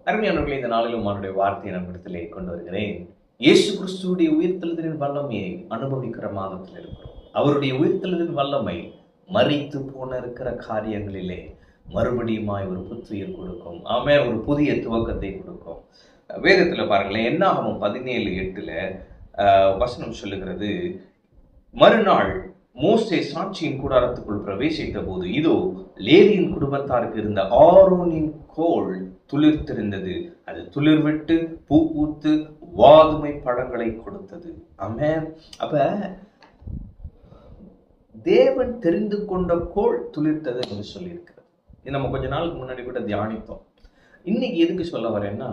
அருமையானவர்களே, இந்த நாளிலும் அவருடைய வார்த்தையை நம்மிடத்திலே கொண்டு வருகிறேன். இயேசு கிறிஸ்துவுடைய உயிர்த்தெழுதலின் வல்லமையை அனுபவிக்கிற மாதத்தில் இருக்கிறோம். அவருடைய உயிர்த்தெழுதலின் வல்லமை மரித்து போன இருக்கிற காரியங்களிலே மறுபடியுமாய் ஒரு புத்துயிர் கொடுக்கும். ஒரு புதிய துவக்கத்தை கொடுக்கும். வேதத்துல பாருங்களேன், என்னாகும் 17:8 வசனம் சொல்லுகிறது, மறுநாள் மோசே சாட்சியின் கூடாரத்துக்குள் பிரவேசித்த போது இதோ லேவியின் குடும்பத்தாருக்கு இருந்த ஆரோனின் கோல் துளிர்த்திருந்தது. அது துளிர்விட்டு பூ பூத்து வாதுமை பழங்களை கொடுத்தது. அப்ப தேவன் தெரிந்து கொண்ட கோல் துளிர்த்தது என்று சொல்லியிருக்கிறது. இது நம்ம கொஞ்ச நாளுக்கு முன்னாடி கூட தியானித்தோம். இன்னைக்கு எதுக்கு சொல்ல வரேன்னா,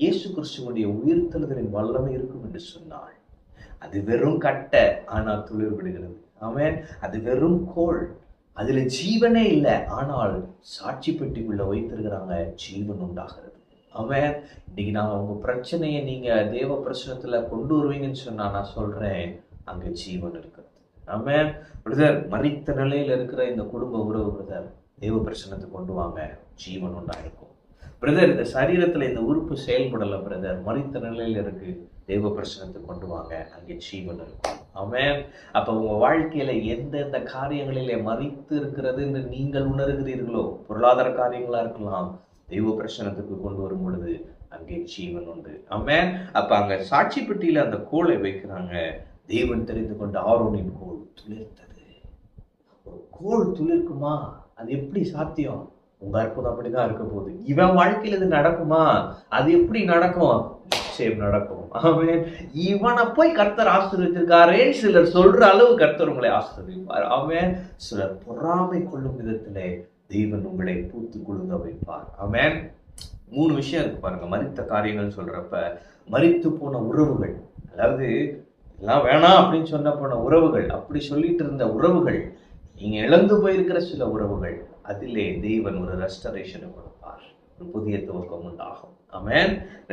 இயேசு கிறிஸ்துவுடைய உயிர்த்தெழுதலின் வல்லமை இருக்கும் என்று சொன்னாள். அது வெறும் கட்டை, ஆனால் துளிர் விடுகிறது. அது வெறும் கோல், அதுல ஜீவனே இல்லை, ஆனால் சாட்சி பெட்டிக்குள்ள வைத்திருக்கிறாங்க, ஜீவன் உண்டாகிறது. இன்னைக்கு நான் உங்க பிரச்சனையை நீங்க தேவ பிரச்சனத்துல கொண்டு வருவீங்கன்னு சொன்னா நான் சொல்றேன், அங்க ஜீவன் இருக்கிறது. பிரதர், மரித்த நிலையில இருக்கிற இந்த குடும்ப உறவு பிரதர், தேவ பிரச்சனத்துக்கு கொண்டு வாங்க, ஜீவன் உண்டாயிருக்கும். பிரதர், இந்த சரீரத்துல இந்த உறுப்பு செயல்படல பிரதர், மரித்த நிலையில இருக்கு, தேவ பிரச்சனத்துக்கு கொண்டு வாங்க, அங்கே ஜீவன் இருக்கும். அப்ப உங்க வாழ்க்கையில எந்தெந்த காரியங்களிலே மரித்து இருக்கிறது என்று நீங்கள் உணர்கிறீர்களோ, பொருளாதார காரியங்களா இருக்கலாம், தெய்வ பிரச்சனத்துக்கு கொண்டு வரும் பொழுது அங்கே ஜீவன் உண்டு. அப்ப அங்க சாட்சி பெட்டியில அந்த கோலை வைக்கிறாங்க. தேவன் தெரிந்து கொண்ட ஆரோனின் கோல் துளிர்த்தது. ஒரு கோல் துளிர்க்குமா? அது எப்படி சாத்தியம்? உங்க அற்புதம் அப்படிதான் இருக்க போகுது. இவன் வாழ்க்கையில இது நடக்குமா? அது எப்படி நடக்கும்? நிச்சயம் நடக்கும். இவனை போய் கர்த்தர் ஆசீர்வதிச்சிருக்காரே சிலர் சொல்ற அளவு கர்த்தர் உங்களை ஆசீர்வதிப்பார். சிலர் பொறாமை கொள்ளும் விதத்திலே தேவன் உங்களை பூத்து குழுங்க வைப்பார். 3 விஷயம் இருக்கு பாருங்க. மரித்த காரியங்கள் சொல்றப்ப, மரித்து போன உறவுகள், அதாவது எல்லாம் வேணாம் அப்படின்னு சொன்ன போன உறவுகள், அப்படி சொல்லிட்டு இருந்த உறவுகள், நீங்க இழந்து போயிருக்கிற சில உறவுகள், அதிலே தேவன் ஒரு ரெஸ்டரேஷனை கொடுப்பார், ஒரு புதிய துவக்கம் உண்டாகும்.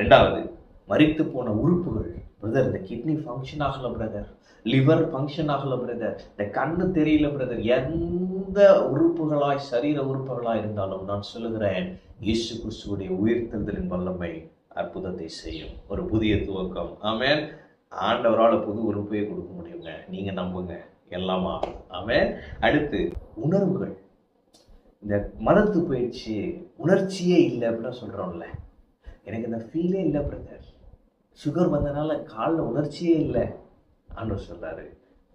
2வது, மரித்து போன உறுப்புகள். பிரதர், இந்த கிட்னி ஃபங்க்ஷன் ஆகல பிரதர், லிவர் ஃபங்க்ஷன் ஆகல பிரதர், இந்த கண்ணு தெரியல பிரதர், எந்த உறுப்புகளாய் சரீர உறுப்புகளாய் இருந்தாலும் நான் சொல்லுகிறேன், இயேசு கிறிஸ்துவுடைய உயிர்த்தெழுதலின் வல்லமை அற்புதத்தை செய்யும், ஒரு புதிய துவக்கம். ஆண்டவரால் புது உறுப்பையே கொடுக்க முடியுங்க, நீங்க நம்புங்க, எல்லாம் ஆகும். அடுத்து, உணர்வுகள். இந்த மரத்து போயிடுச்சு, உணர்ச்சியே இல்லை அப்படின்னு சொல்றோம்ல, எனக்கு இந்த ஃபீலே இல்லை பிரதர், சுகர் வந்தனால காலில் உணர்ச்சியே இல்லை, ஆண்டவர் சொல்றாரு,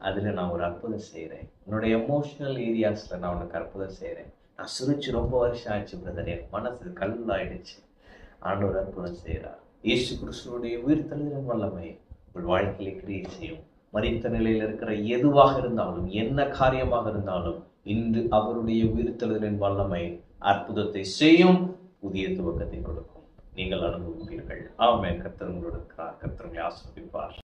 அதுல நான் ஒரு அற்புதம் செய்யறேன், உன்னுடைய எமோஷனல் ஏரியாஸ்ல நான் உனக்கு அற்புதம் செய்யறேன். நான் சிரிச்சு ரொம்ப வருஷம் ஆச்சு பிரதர், என் மனசு கல்லாயிடுச்சு, ஆண்டவர் அற்புதம் செய்யறார். இயேசு கிறிஸ்துவுடைய உயிர்த்தெழுதலின் வல்லமை உங்கள் வாழ்க்கையிலே கிரியை செய்யும். மரித்த நிலையில் இருக்கிற எதுவாக இருந்தாலும், என்ன காரியமாக இருந்தாலும், இன்று அவருடைய உயிர்த்தெழுதலின் வல்லமை அற்புதத்தை செய்யும், புதிய துவக்கத்தை கொடுக்கும். நீங்கள் அனுபவிப்பீர்கள். கர்த்தர் உங்களோடு இருக்கிறார். கர்த்தர் உங்களை ஆசீர்வதிப்பார்.